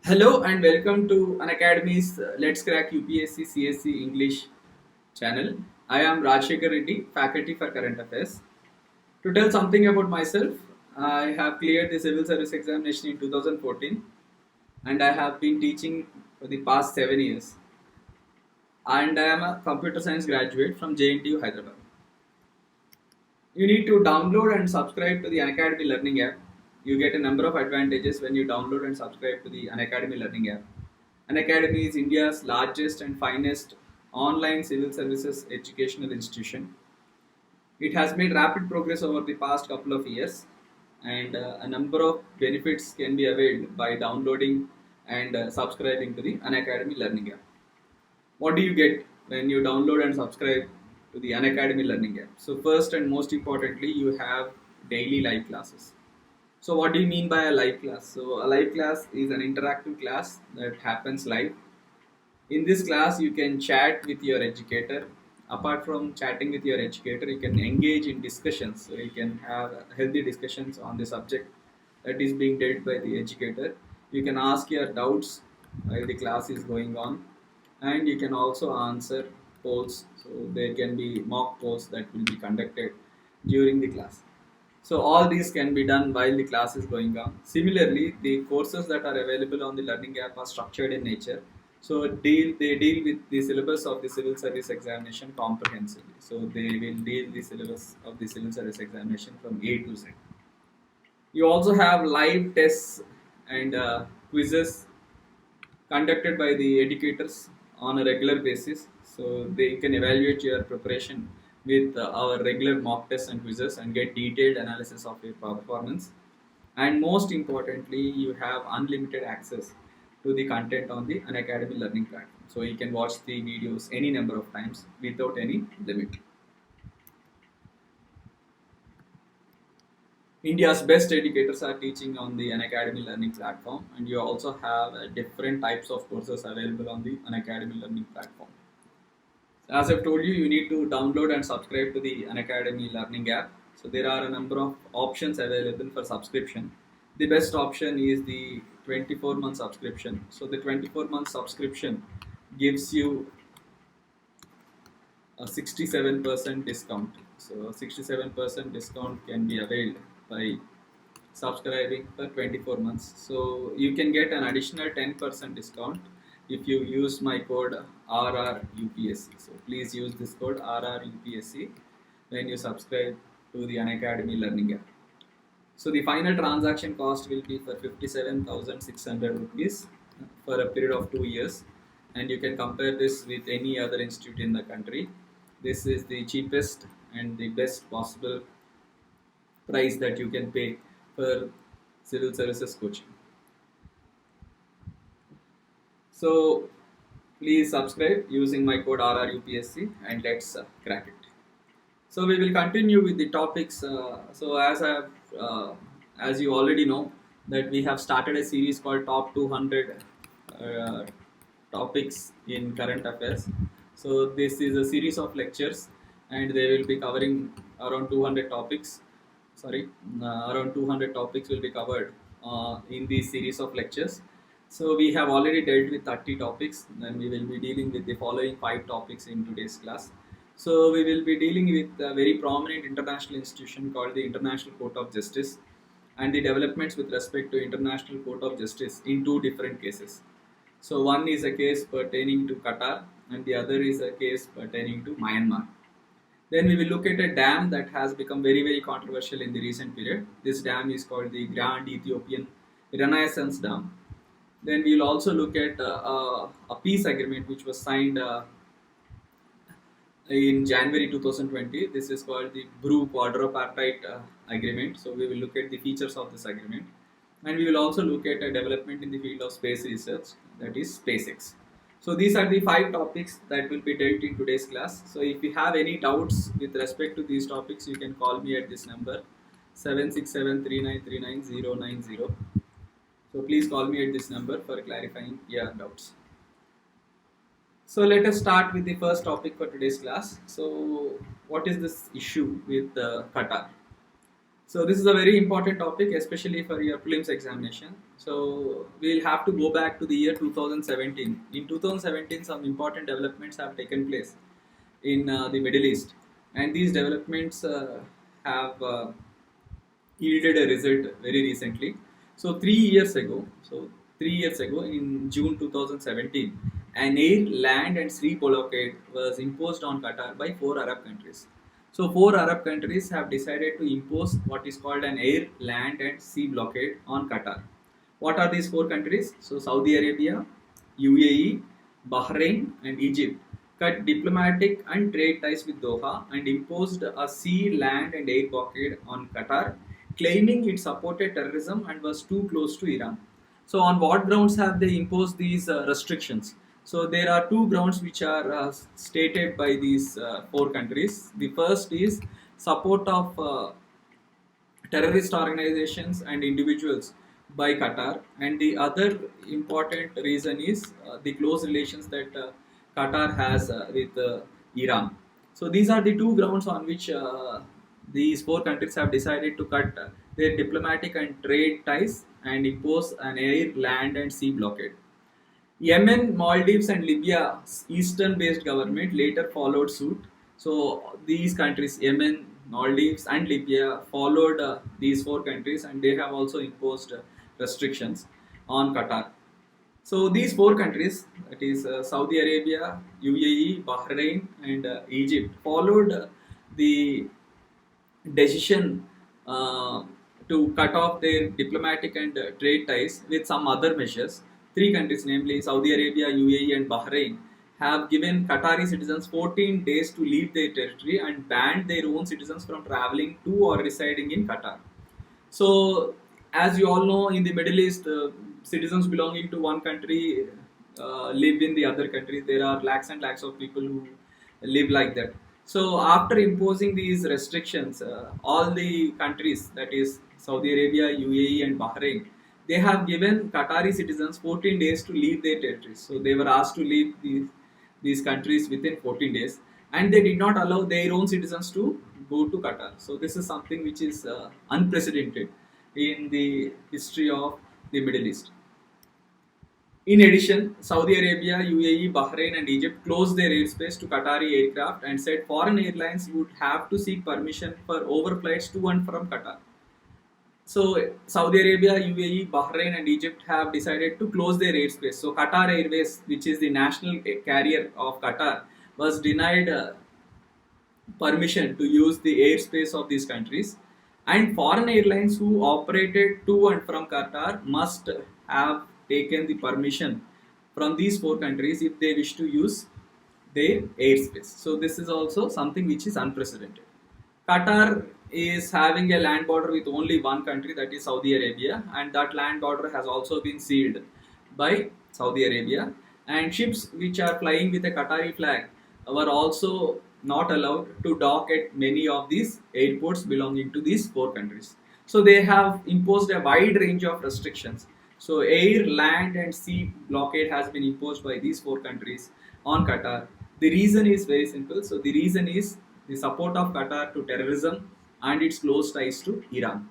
Hello and welcome to Unacademy's Let's Crack UPSC CSC English channel. I am Rajshekhar Reddy, faculty for current affairs. To tell something about myself, I have cleared the civil service examination in 2014 and I have been teaching for the past 7 years. And I am a computer science graduate from JNTU Hyderabad. You need to download and subscribe to the Unacademy Learning app. You get a number of advantages when you download and subscribe to the Unacademy Learning app. Unacademy is India's largest and finest online civil services educational institution. It has made rapid progress over the past couple of years, and a number of benefits can be availed by downloading and subscribing to the Unacademy Learning app. What do you get when you download and subscribe to the Unacademy Learning app? So first and most importantly, you have daily live classes. So what do you mean by a live class? So a live class is an interactive class that happens live. In this class, you can chat with your educator. Apart from chatting with your educator, you can engage in discussions. So you can have healthy discussions on the subject that is being dealt by the educator. You can ask your doubts while the class is going on, and you can also answer polls. So there can be mock polls that will be conducted during the class. So all these can be done while the class is going on. Similarly, the courses that are available on the learning app are structured in nature. So they deal with the syllabus of the civil service examination comprehensively. So they will deal the syllabus of the civil service examination from A to Z. You also have live tests and quizzes conducted by the educators on a regular basis. So they can evaluate your preparation with our regular mock tests and quizzes and get detailed analysis of your performance. And most importantly, you have unlimited access to the content on the Unacademy learning platform. So you can watch the videos any number of times without any limit. India's best educators are teaching on the Unacademy learning platform, and you also have different types of courses available on the Unacademy learning platform. As I've told you, you need to download and subscribe to the Unacademy Learning app. So there are a number of options available for subscription. The best option is the 24-month subscription. So the 24-month subscription gives you a 67% discount. So 67% discount can be availed by subscribing for 24 months. So you can get an additional 10% discount if you use my code RRUPSC. So please use this code RRUPSC when you subscribe to the Unacademy Learning app. So the final transaction cost will be for 57,600 rupees for a period of 2 years, and you can compare this with any other institute in the country. This is the cheapest and the best possible price that you can pay for civil services coaching. So please subscribe using my code RRUPSC and let's crack it. So we will continue with the topics. As you already know, that we have started a series called Top 200 Topics in Current Affairs. So this is a series of lectures, and they will be covering around 200 topics. Around 200 topics will be covered in this series of lectures. So we have already dealt with 30 topics, and we will be dealing with the following 5 topics in today's class. So we will be dealing with a very prominent international institution called the International Court of Justice and the developments with respect to International Court of Justice in 2 different cases. So one is a case pertaining to Qatar and the other is a case pertaining to Myanmar. Then we will look at a dam that has become very controversial in the recent period. This dam is called the Grand Ethiopian Renaissance Dam. Then we will also look at a peace agreement which was signed in January 2020. This is called the Brew Quadripartite Agreement. So we will look at the features of this agreement. And we will also look at a development in the field of space research, that is SpaceX. So these are the 5 topics that will be dealt in today's class. So if you have any doubts with respect to these topics, you can call me at this number 767393990. So please call me at this number for clarifying your doubts. So let us start with the first topic for today's class. So what is this issue with Qatar? So this is a very important topic, especially for your prelims examination. So we'll have to go back to the year 2017. In 2017, some important developments have taken place in the Middle East, and these developments have yielded a result very recently. So 3 years ago, in June 2017, an air, land, and sea blockade was imposed on Qatar by four Arab countries. So four Arab countries have decided to impose what is called an air, land, and sea blockade on Qatar. What are these four countries? So Saudi Arabia, UAE, Bahrain, and Egypt cut diplomatic and trade ties with Doha and imposed a sea, land, and air blockade on Qatar, claiming it supported terrorism and was too close to Iran. So, on what grounds have they imposed these restrictions? So, there are two grounds which are stated by these four countries. The first is support of terrorist organizations and individuals by Qatar, and the other important reason is the close relations that Qatar has with Iran. So these are the two grounds on which these four countries have decided to cut their diplomatic and trade ties and impose an air, land, and sea blockade. Yemen, Maldives, and Libya's eastern-based government later followed suit. So these countries, Yemen, Maldives, and Libya, followed these four countries, and they have also imposed restrictions on Qatar. So these four countries, that is Saudi Arabia, UAE, Bahrain, and Egypt, followed the decision to cut off their diplomatic and trade ties with some other measures. Three countries, namely Saudi Arabia, UAE, and Bahrain, have given Qatari citizens 14 days to leave their territory and banned their own citizens from traveling to or residing in Qatar. So, as you all know, in the Middle East, citizens belonging to one country live in the other country. There are lakhs and lakhs of people who live like that. So, after imposing these restrictions, all the countries, that is Saudi Arabia, UAE, and Bahrain, they have given Qatari citizens 14 days to leave their territories. So, they were asked to leave these countries within 14 days, and they did not allow their own citizens to go to Qatar. So, this is something which is unprecedented in the history of the Middle East. In addition, Saudi Arabia, UAE, Bahrain, and Egypt closed their airspace to Qatari aircraft and said foreign airlines would have to seek permission for overflights to and from Qatar. So, Saudi Arabia, UAE, Bahrain, and Egypt have decided to close their airspace. So, Qatar Airways, which is the national carrier of Qatar, was denied permission to use the airspace of these countries, and foreign airlines who operated to and from Qatar must have taken the permission from these four countries if they wish to use their airspace. So this is also something which is unprecedented. Qatar is having a land border with only one country, that is Saudi Arabia, and that land border has also been sealed by Saudi Arabia, and ships which are flying with a Qatari flag were also not allowed to dock at many of these airports belonging to these four countries. So they have imposed a wide range of restrictions. So air, land, and sea blockade has been imposed by these four countries on Qatar. The reason is very simple. So the reason is the support of Qatar to terrorism and its close ties to Iran.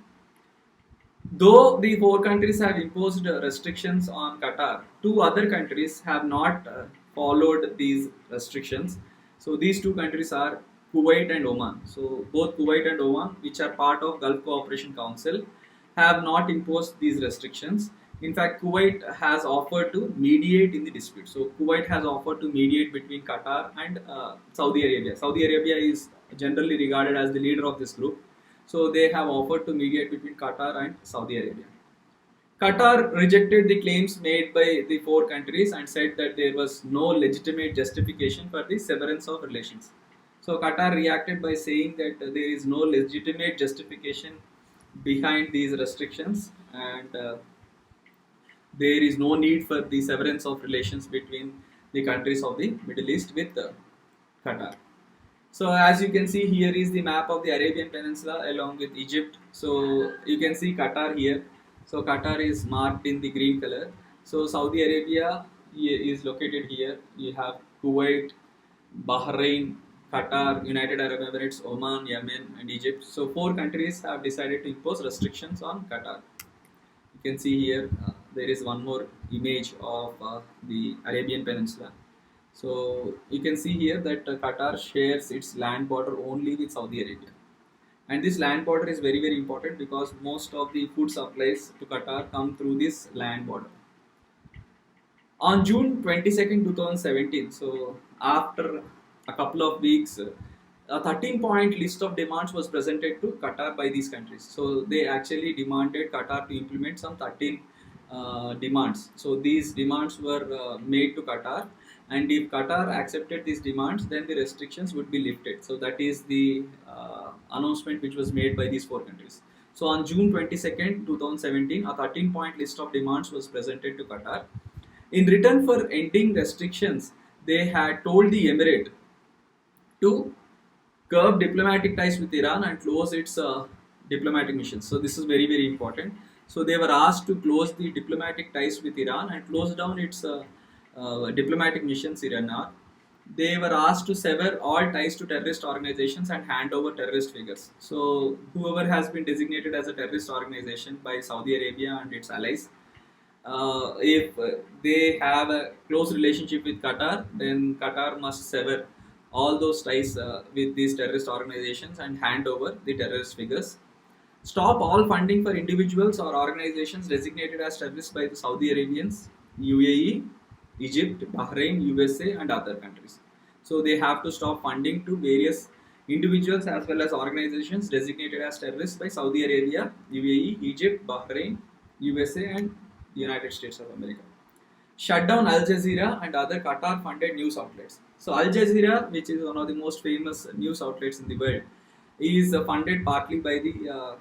Though the four countries have imposed restrictions on Qatar, two other countries have not followed these restrictions. So these two countries are Kuwait and Oman. So both Kuwait and Oman, which are part of Gulf Cooperation Council, have not imposed these restrictions. In fact, Kuwait has offered to mediate in the dispute. So Kuwait has offered to mediate between Qatar and Saudi Arabia. Saudi Arabia is generally regarded as the leader of this group. So they have offered to mediate between Qatar and Saudi Arabia. Qatar rejected the claims made by the four countries and said that there was no legitimate justification for the severance of relations. So Qatar reacted by saying that there is no legitimate justification behind these restrictions, and there is no need for the severance of relations between the countries of the Middle East with Qatar. So as you can see, here is the map of the Arabian Peninsula along with Egypt. So you can see Qatar here. So Qatar is marked in the green color. So Saudi Arabia is located here. You have Kuwait, Bahrain, Qatar, United Arab Emirates, Oman, Yemen, and Egypt. So four countries have decided to impose restrictions on Qatar. You can see here there is one more image of the Arabian Peninsula. So you can see here that Qatar shares its land border only with Saudi Arabia. And this land border is very very important because most of the food supplies to Qatar come through this land border. On June 22nd, 2017, so after a couple of weeks, a 13-point list of demands was presented to Qatar by these countries. So they actually demanded Qatar to implement some 13 demands. So these demands were made to Qatar, and if Qatar accepted these demands, then the restrictions would be lifted. So that is the announcement which was made by these four countries. So on June 22nd, 2017, a 13-point list of demands was presented to Qatar. In return for ending restrictions, they had told the Emirate to curb diplomatic ties with Iran and close its diplomatic missions. So this is very very important. So they were asked to close the diplomatic ties with Iran and close down its diplomatic missions in Iran. They were asked to sever all ties to terrorist organizations and hand over terrorist figures. So whoever has been designated as a terrorist organization by Saudi Arabia and its allies, if they have a close relationship with Qatar, then Qatar must sever all those ties with these terrorist organizations and hand over the terrorist figures. Stop all funding for individuals or organizations designated as terrorists by the Saudi Arabians, UAE, Egypt, Bahrain, USA, and other countries. So they have to stop funding to various individuals as well as organizations designated as terrorists by Saudi Arabia, UAE, Egypt, Bahrain, USA, and the United States of America. Shut down Al Jazeera and other Qatar funded news outlets. So, Al Jazeera, which is one of the most famous news outlets in the world, is funded partly by the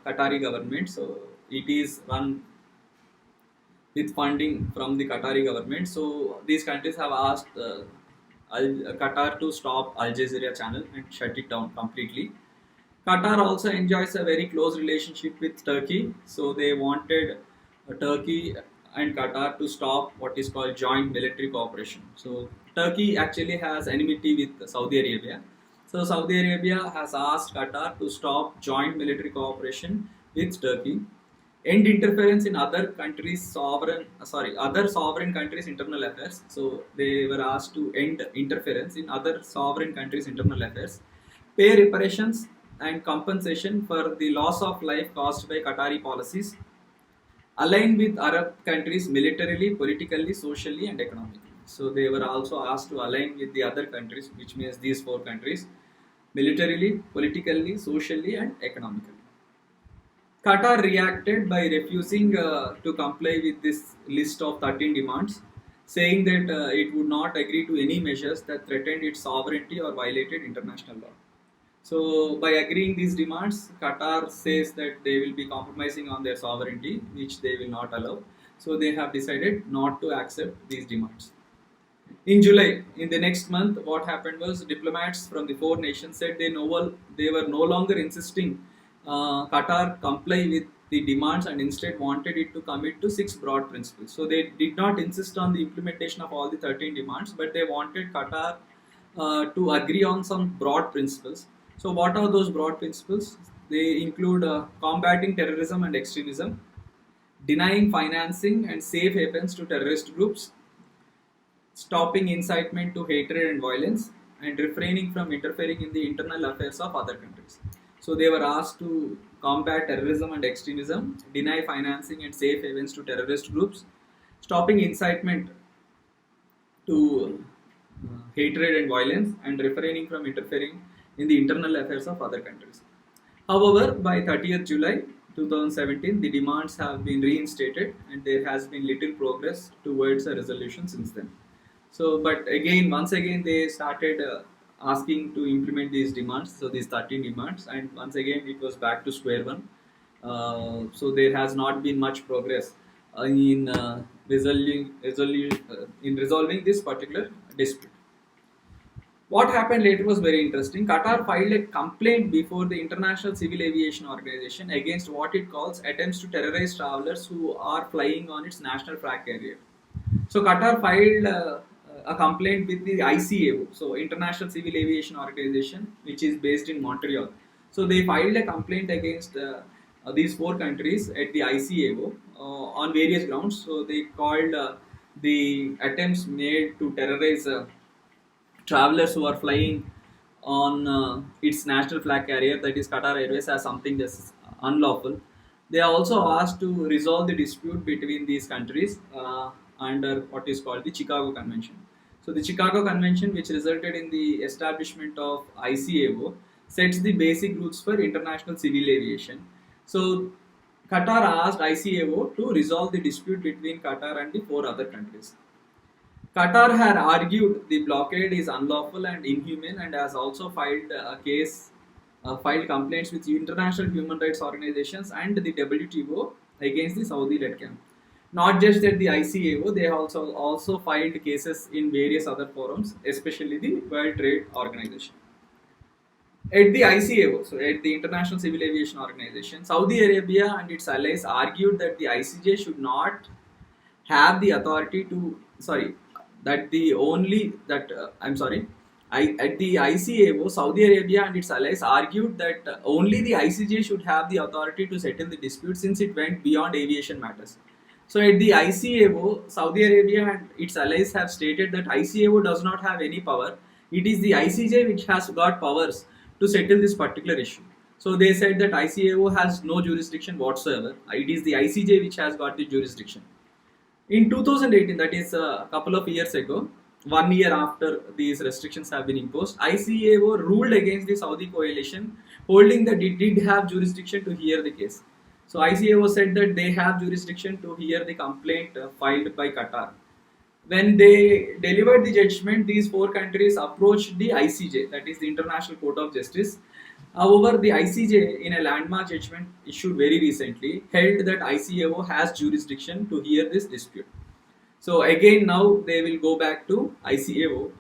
Qatari government. So, it is run with funding from the Qatari government. So, these countries have asked Qatar to stop Al Jazeera channel and shut it down completely. Qatar also enjoys a very close relationship with Turkey. So, they wanted Turkey and Qatar to stop what is called joint military cooperation. So Turkey actually has enmity with Saudi Arabia. So Saudi Arabia has asked Qatar to stop joint military cooperation with Turkey, end interference in other sovereign countries' internal affairs. So they were asked to end interference in other sovereign countries' internal affairs, pay reparations and compensation for the loss of life caused by Qatari policies, align with Arab countries militarily, politically, socially, and economically. So they were also asked to align with the other countries, which means these four countries, militarily, politically, socially, and economically. Qatar reacted by refusing to comply with this list of 13 demands, saying that it would not agree to any measures that threatened its sovereignty or violated international law. So, by agreeing these demands, Qatar says that they will be compromising on their sovereignty, which they will not allow. So, they have decided not to accept these demands. In July, in the next month, what happened was diplomats from the four nations said they were no longer insisting Qatar comply with the demands and instead wanted it to commit to 6 broad principles. So, they did not insist on the implementation of all the 13 demands, but they wanted Qatar to agree on some broad principles. So, what are those broad principles? They include combating terrorism and extremism, denying financing and safe havens to terrorist groups, stopping incitement to hatred and violence, and refraining from interfering in the internal affairs of other countries. So, they were asked to combat terrorism and extremism, deny financing and safe havens to terrorist groups, stopping incitement to hatred and violence, and refraining from interfering in the internal affairs of other countries. However, by 30th July 2017, the demands have been reinstated and there has been little progress towards a resolution since then. So, but again, once again, they started asking to implement these demands, so these 13 demands, and once again, it was back to square one. So, there has not been much progress in resolving this particular dispute. What happened later was very interesting. Qatar filed a complaint before the International Civil Aviation Organization against what it calls attempts to terrorize travelers who are flying on its national flag carrier. So Qatar filed a complaint with the ICAO, so International Civil Aviation Organization, which is based in Montreal. So they filed a complaint against these four countries at the ICAO on various grounds. So they called the attempts made to terrorize travelers who are flying on its national flag carrier, that is Qatar Airways, as something that's unlawful. They are also asked to resolve the dispute between these countries under what is called the Chicago Convention. So the Chicago Convention, which resulted in the establishment of ICAO, sets the basic rules for international civil aviation. So Qatar asked ICAO to resolve the dispute between Qatar and the four other countries. Qatar had argued the blockade is unlawful and inhumane, and has also filed complaints with international human rights organizations and the WTO against the Saudi-led camp. Not just at the ICAO, they also filed cases in various other forums, especially the World Trade Organization. At the ICAO, so at the International Civil Aviation Organization, Saudi Arabia and its allies argued that the ICJ should not have the authority to sorry that the only that I'm sorry at the ICAO, Saudi Arabia and its allies argued that only the ICJ should have the authority to settle the dispute, since it went beyond aviation matters. So at the ICAO, Saudi Arabia and its allies have stated that ICAO does not have any power. It is the ICJ which has got powers to settle this particular issue. So they said that ICAO has no jurisdiction whatsoever. It is the ICJ which has got the jurisdiction. In 2018, that is a couple of years ago, 1 year after these restrictions have been imposed, ICAO ruled against the Saudi coalition, holding that it did have jurisdiction to hear the case. So ICAO said that they have jurisdiction to hear the complaint filed by Qatar. When they delivered the judgment, these four countries approached the ICJ, that is the International Court of Justice. However, the ICJ, in a landmark judgment issued very recently, held that ICAO has jurisdiction to hear this dispute. So again, now they will go back to ICAO,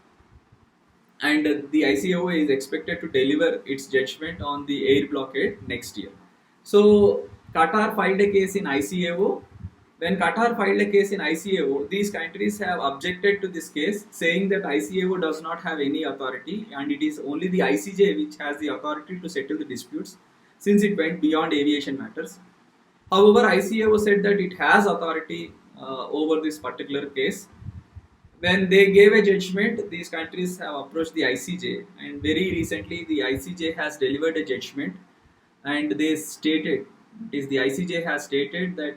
and the ICAO is expected to deliver its judgment on the air blockade next year. So Qatar filed a case in ICAO. When Qatar filed a case in ICAO, these countries have objected to this case, saying that ICAO does not have any authority and it is only the ICJ which has the authority to settle the disputes, since it went beyond aviation matters. However, ICAO said that it has authority over this particular case. When they gave a judgment, these countries have approached the ICJ, and very recently the ICJ has delivered a judgment, and they stated, the ICJ has stated that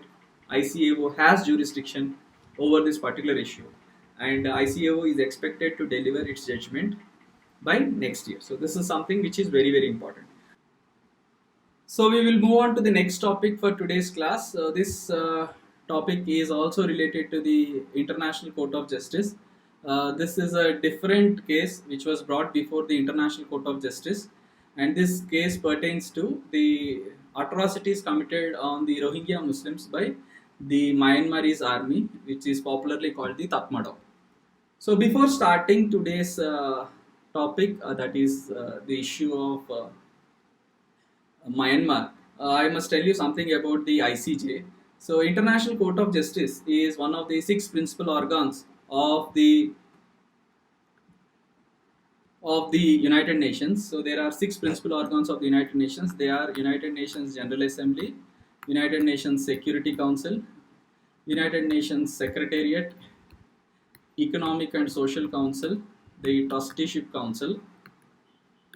ICAO has jurisdiction over this particular issue, and ICAO is expected to deliver its judgment by next year. So this is something which is very, very important. So we will move on to the next topic for today's class. This topic is also related to the International Court of Justice. This is a different case which was brought before the International Court of Justice, and this case pertains to the atrocities committed on the Rohingya Muslims by the Myanmarese army, which is popularly called the Tatmadaw. So before starting today's topic, that is the issue of Myanmar, I must tell you something about the ICJ. So International Court of Justice is one of the 6 principal organs of the United Nations. So there are 6 principal organs of the United Nations. They are United Nations General Assembly, United Nations Security Council, United Nations Secretariat, Economic and Social Council, the Trusteeship Council.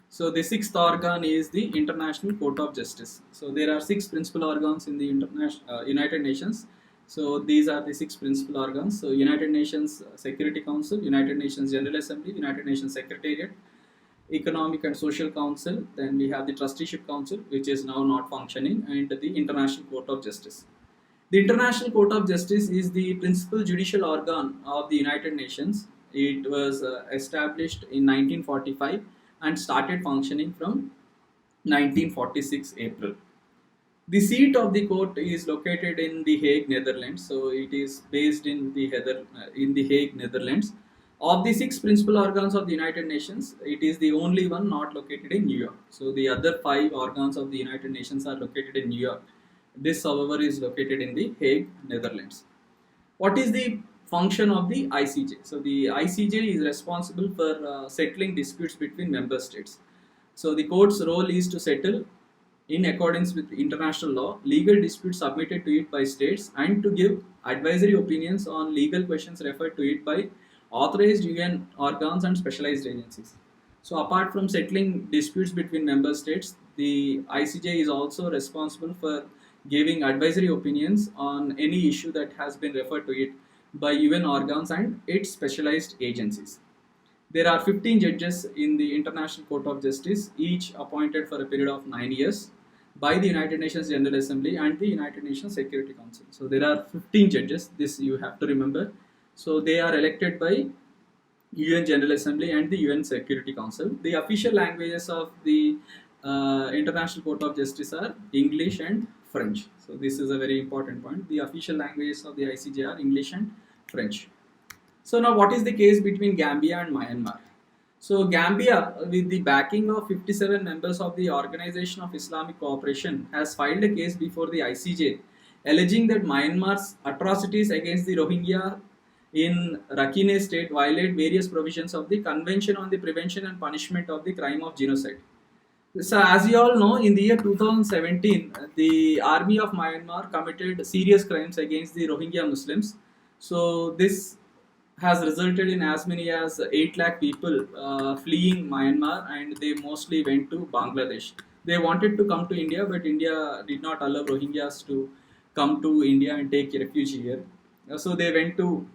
So the 6th organ is the International Court of Justice. So there are 6 principal organs in the United Nations. So these are the 6 principal organs. So United Nations Security Council, United Nations General Assembly, United Nations Secretariat, Economic and Social Council, then we have the Trusteeship Council, which is now not functioning, and the International Court of Justice. The International Court of Justice is the principal judicial organ of the United Nations. It was established in 1945 and started functioning from 1946 April. The seat of the court is located in The Hague, Netherlands. So it is based in The Hague, Netherlands. Of the 6 principal organs of the United Nations, it is the only one not located in New York. So the other 5 organs of the United Nations are located in New York. This, however, is located in The Hague, Netherlands. What is the function of the ICJ? So the ICJ is responsible for settling disputes between member states. So the court's role is to settle in accordance with international law, legal disputes submitted to it by states, and to give advisory opinions on legal questions referred to it by authorized UN organs and specialized agencies. So, apart from settling disputes between member states, the ICJ is also responsible for giving advisory opinions on any issue that has been referred to it by UN organs and its specialized agencies. There are 15 judges in the International Court of Justice, each appointed for a period of 9 years by the United Nations General Assembly and the United Nations Security Council. So there are 15 judges, this you have to remember. So they are elected by UN General Assembly and the UN Security Council. The official languages of the International Court of Justice are English and French. So this is a very important point. The official languages of the ICJ are English and French. So now what is the case between Gambia and Myanmar? So Gambia, with the backing of 57 members of the Organization of Islamic Cooperation, has filed a case before the ICJ alleging that Myanmar's atrocities against the Rohingya in Rakhine state violate various provisions of the Convention on the Prevention and Punishment of the Crime of Genocide. So, as you all know, in the year 2017, the army of Myanmar committed serious crimes against the Rohingya Muslims. So, this has resulted in as many as 8 lakh people fleeing Myanmar, and they mostly went to Bangladesh. They wanted to come to India, but India did not allow Rohingyas to come to India and take refuge here. So, they went to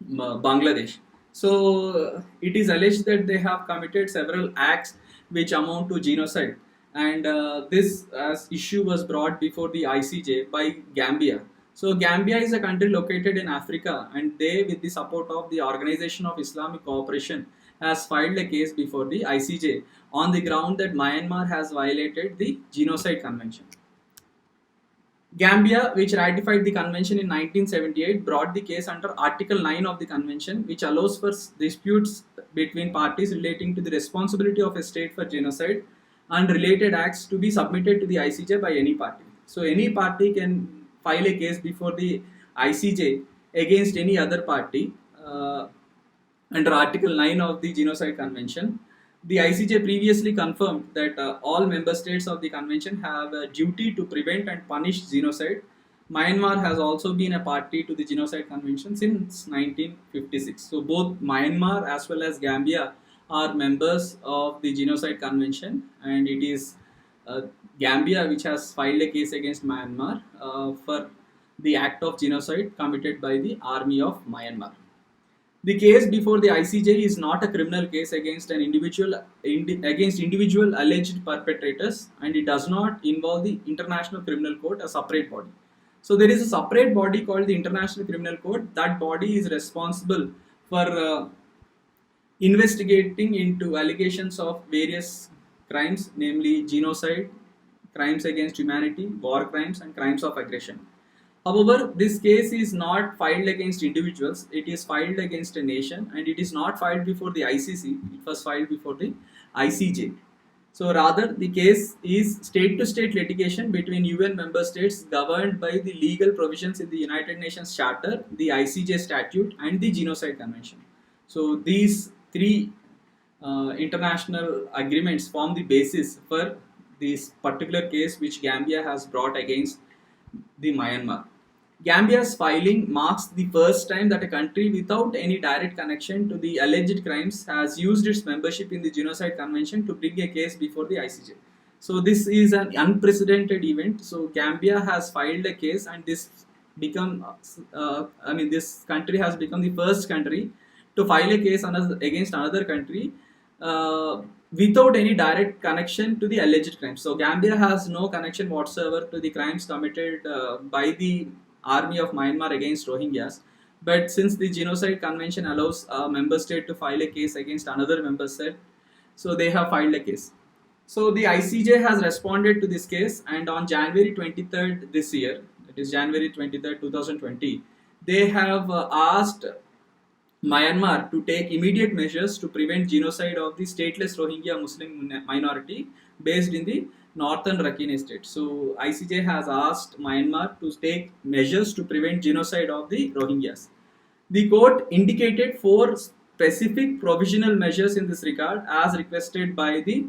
Bangladesh. So it is alleged that they have committed several acts which amount to genocide, and this issue was brought before the ICJ by Gambia. So Gambia is a country located in Africa, and they, with the support of the Organization of Islamic Cooperation, has filed a case before the ICJ on the ground that Myanmar has violated the Genocide Convention. Gambia, which ratified the convention in 1978, brought the case under Article 9 of the convention, which allows for disputes between parties relating to the responsibility of a state for genocide and related acts to be submitted to the ICJ by any party. So, any party can file a case before the ICJ against any other party under Article 9 of the Genocide Convention. The ICJ previously confirmed that all member states of the convention have a duty to prevent and punish genocide. Myanmar has also been a party to the Genocide Convention since 1956. So both Myanmar as well as Gambia are members of the Genocide Convention, and it is Gambia which has filed a case against Myanmar for the act of genocide committed by the army of Myanmar. The case before the ICJ is not a criminal case against an individual alleged perpetrators, and it does not involve the International Criminal Court, a separate body. So there is a separate body called the International Criminal Court. That body is responsible for investigating into allegations of various crimes, namely genocide, crimes against humanity, war crimes, and crimes of aggression. However, this case is not filed against individuals, it is filed against a nation, and it is not filed before the ICC, it was filed before the ICJ. So rather, the case is state-to-state litigation between UN member states governed by the legal provisions in the United Nations Charter, the ICJ Statute, and the Genocide Convention. So these three international agreements form the basis for this particular case which Gambia has brought against the Myanmar. Gambia's filing marks the first time that a country without any direct connection to the alleged crimes has used its membership in the Genocide Convention to bring a case before the ICJ. So this is an unprecedented event. So Gambia has filed a case, and this this country has become the first country to file a case against another country without any direct connection to the alleged crimes. So Gambia has no connection whatsoever to the crimes committed by the army of Myanmar against Rohingyas. But since the Genocide Convention allows a member state to file a case against another member state, so they have filed a case. So the ICJ has responded to this case, and on January 23rd this year, that is January 23rd, 2020, they have asked Myanmar to take immediate measures to prevent genocide of the stateless Rohingya Muslim minority based in the northern Rakhine state. So ICJ has asked Myanmar to take measures to prevent genocide of the Rohingyas. The court indicated 4 specific provisional measures in this regard as requested by the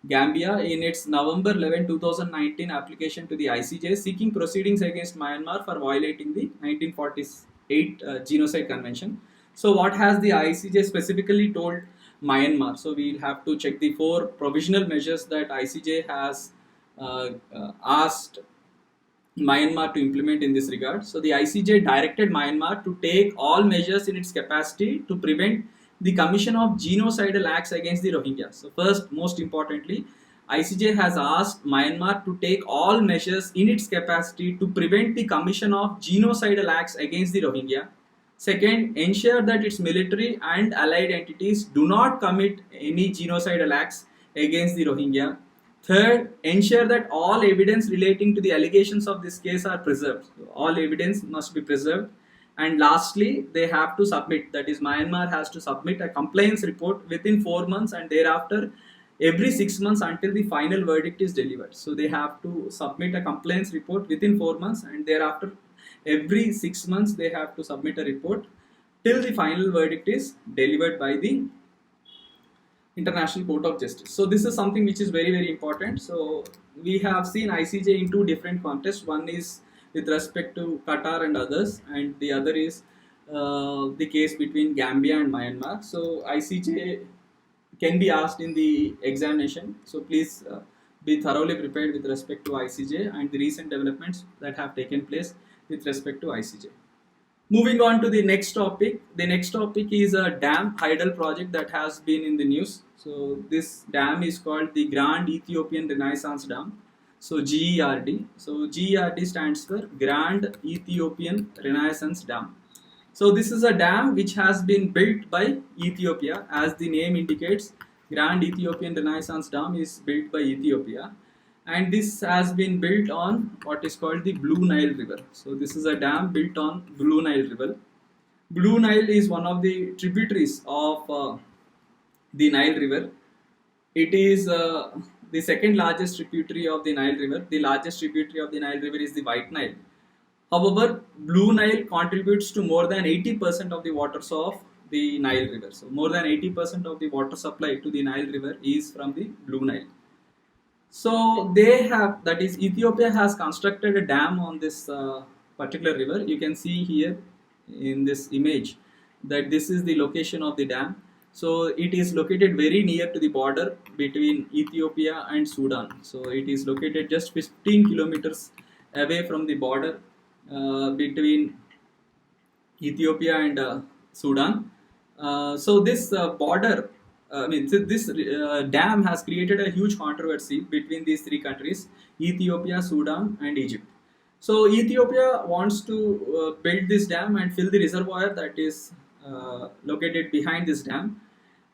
Gambia in its November 11, 2019 application to the ICJ seeking proceedings against Myanmar for violating the 1948 Genocide Convention. So, what has the ICJ specifically told Myanmar? So, we'll have to check the four provisional measures that ICJ has asked Myanmar to implement in this regard. So the ICJ directed Myanmar to take all measures in its capacity to prevent the commission of genocidal acts against the Rohingya. So first, most importantly, ICJ has asked Myanmar to take all measures in its capacity to prevent the commission of genocidal acts against the Rohingya. Second, ensure that its military and allied entities do not commit any genocidal acts against the Rohingya. Third, ensure that all evidence relating to the allegations of this case are preserved. So all evidence must be preserved. And lastly, they have to submit, that is, Myanmar has to submit a compliance report within 4 months and thereafter every 6 months until the final verdict is delivered. So they have to submit a compliance report within 4 months and thereafter every 6 months they have to submit a report till the final verdict is delivered by the International Court of Justice. So this is something which is very very important. So we have seen ICJ in two different contexts. One is with respect to Qatar and others, and the other is the case between Gambia and Myanmar. So ICJ can be asked in the examination. So please be thoroughly prepared with respect to ICJ and the recent developments that have taken place with respect to ICJ. Moving on to the next topic. The next topic is a dam hydel project that has been in the news. So this dam is called the Grand Ethiopian Renaissance Dam. So GERD. So GERD stands for Grand Ethiopian Renaissance Dam. So this is a dam which has been built by Ethiopia, as the name indicates. Grand Ethiopian Renaissance Dam is built by Ethiopia, and this has been built on what is called the Blue Nile River. So this is a dam built on Blue Nile River. Blue Nile is one of the tributaries of the Nile River. It is the second largest tributary of the Nile River. The largest tributary of the Nile River is the White Nile. However, Blue Nile contributes to more than 80% of the waters of the Nile River. So more than 80% of the water supply to the Nile River is from the Blue Nile. So they have, that is, Ethiopia has constructed a dam on this particular river. You can see here in this image that this is the location of the dam. So it is located very near to the border between Ethiopia and Sudan. So it is located just 15 kilometers away from the border between Ethiopia and Sudan. So this border, this dam has created a huge controversy between these three countries: Ethiopia, Sudan, and Egypt. So Ethiopia wants to build this dam and fill the reservoir that is located behind this dam,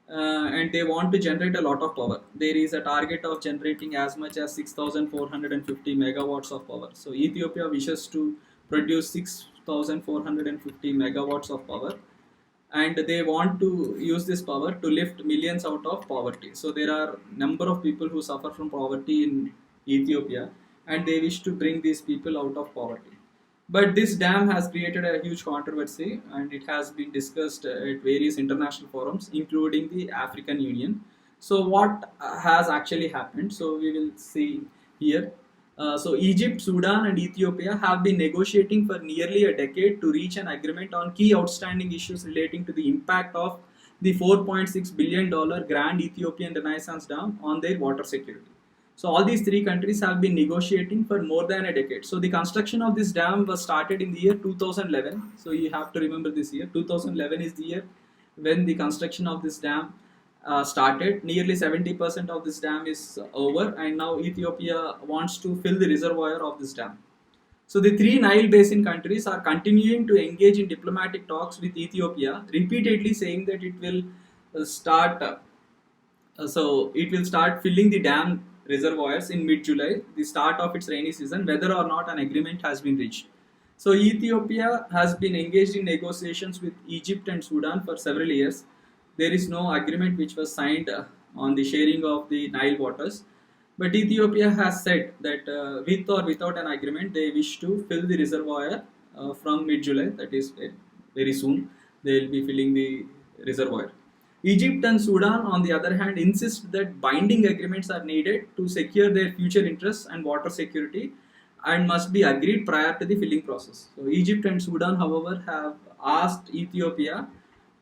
and they want to generate a lot of power. There is a target of generating as much as 6,450 megawatts of power. So Ethiopia wishes to produce 6,450 megawatts of power, and they want to use this power to lift millions out of poverty. So there are number of people who suffer from poverty in Ethiopia, and they wish to bring these people out of poverty. But this dam has created a huge controversy, and it has been discussed at various international forums, including the African Union. So what has actually happened? So we will see here. So Egypt, Sudan, and Ethiopia have been negotiating for nearly a decade to reach an agreement on key outstanding issues relating to the impact of the $4.6 billion Grand Ethiopian Renaissance Dam on their water security. So all these three countries have been negotiating for more than a decade. So the construction of this dam was started in the year 2011. So you have to remember this year. 2011 is the year when the construction of this dam started. Nearly 70% of this dam is over, and now Ethiopia wants to fill the reservoir of this dam. So the three Nile Basin countries are continuing to engage in diplomatic talks with Ethiopia, repeatedly saying that it will start filling the dam reservoirs in mid-July, the start of its rainy season, whether or not an agreement has been reached. So Ethiopia has been engaged in negotiations with Egypt and Sudan for several years. There is no agreement which was signed on the sharing of the Nile waters. But Ethiopia has said that with or without an agreement, they wish to fill the reservoir from mid-July, that is very soon, they will be filling the reservoir. Egypt and Sudan, on the other hand, insist that binding agreements are needed to secure their future interests and water security and must be agreed prior to the filling process. So, Egypt and Sudan, however, have asked Ethiopia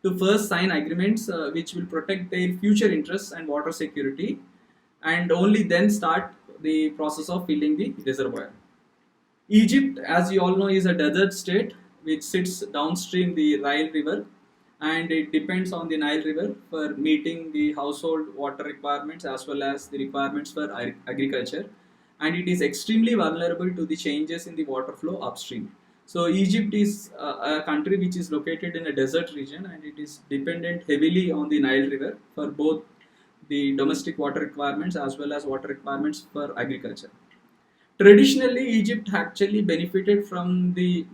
to first sign agreements which will protect their future interests and water security, and only then start the process of filling the reservoir. Egypt, as you all know, is a desert state which sits downstream the Nile River, and it depends on the Nile River for meeting the household water requirements as well as the requirements for agriculture, and it is extremely vulnerable to the changes in the water flow upstream. So Egypt is a country which is located in a desert region, and it is dependent heavily on the Nile River for both the domestic water requirements as well as water requirements for agriculture. Traditionally, Egypt actually benefited from the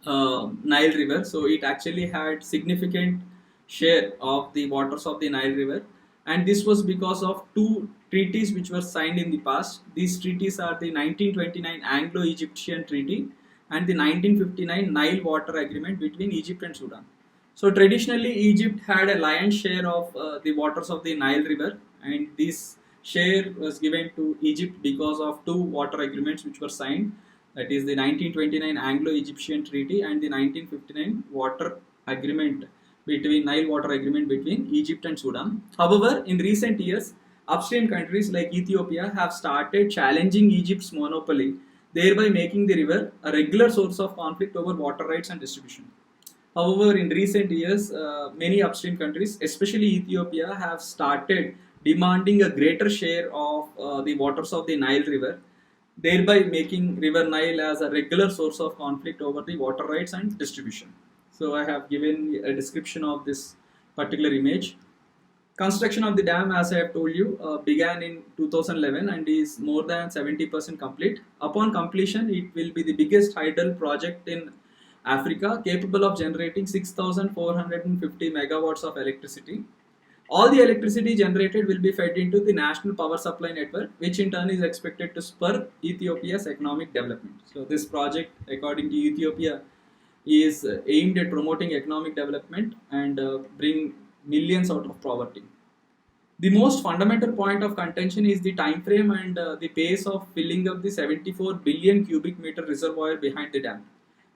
Nile River, so it actually had significant share of the waters of the Nile River, and this was because of two treaties which were signed in the past. These treaties are the 1929 Anglo-Egyptian Treaty and the 1959 Nile Water Agreement between Egypt and Sudan. So traditionally, Egypt had a lion's share of the waters of the Nile River, and this share was given to Egypt because of two water agreements which were signed, that is the 1929 Anglo-Egyptian Treaty and the 1959 Water Agreement between Nile Water Agreement between Egypt and Sudan. However, in recent years, upstream countries like Ethiopia have started challenging Egypt's monopoly, thereby making the river a regular source of conflict over water rights and distribution. However, in recent years, many upstream countries, especially Ethiopia, have started demanding a greater share of the waters of the Nile River, thereby making River Nile as a regular source of conflict over the water rights and distribution. So I have given a description of this particular image. Construction of the dam, as I have told you, began in 2011 and is more than 70% complete. Upon completion, it will be the biggest hydel project in Africa, capable of generating 6,450 megawatts of electricity. All the electricity generated will be fed into the national power supply network, which in turn is expected to spur Ethiopia's economic development. So, this project, according to Ethiopia, is aimed at promoting economic development and bring millions out of poverty. The most fundamental point of contention is the time frame and the pace of filling up the 74 billion cubic meter reservoir behind the dam.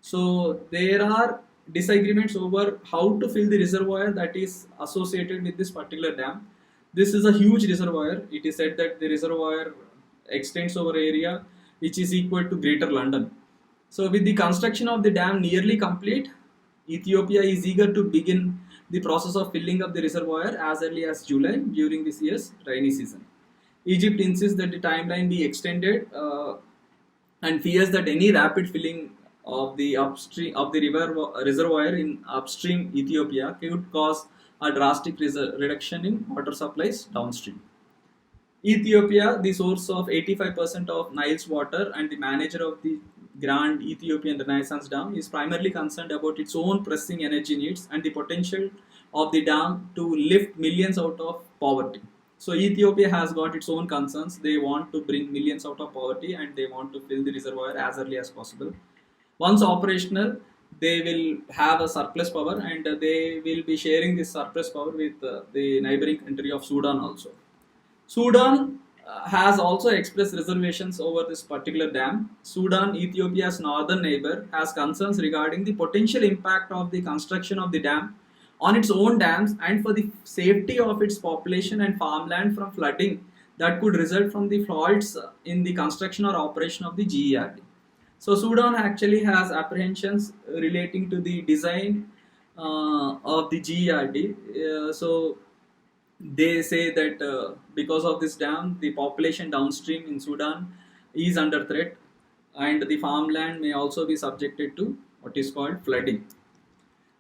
So there are disagreements over how to fill the reservoir that is associated with this particular dam. This is a huge reservoir. It is said that the reservoir extends over area which is equal to Greater London. So with the construction of the dam nearly complete, Ethiopia is eager to begin the process of filling up the reservoir as early as July during this year's rainy season. Egypt insists that the timeline be extended and fears that any rapid filling of the upstream of the river reservoir in upstream Ethiopia could cause a drastic reduction in water supplies downstream. Ethiopia, the source of 85% of Nile's water and the manager of the Grand Ethiopian Renaissance Dam, is primarily concerned about its own pressing energy needs and the potential of the dam to lift millions out of poverty. So Ethiopia has got its own concerns. They want to bring millions out of poverty and they want to fill the reservoir as early as possible. Once operational, they will have a surplus power and they will be sharing this surplus power with the neighboring country of Sudan also. Sudan has also expressed reservations over this particular dam. Sudan, Ethiopia's northern neighbor, has concerns regarding the potential impact of the construction of the dam on its own dams and for the safety of its population and farmland from flooding that could result from the faults in the construction or operation of the GERD. So Sudan actually has apprehensions relating to the design of the GERD. So they say that because of this dam, the population downstream in Sudan is under threat, and the farmland may also be subjected to what is called flooding.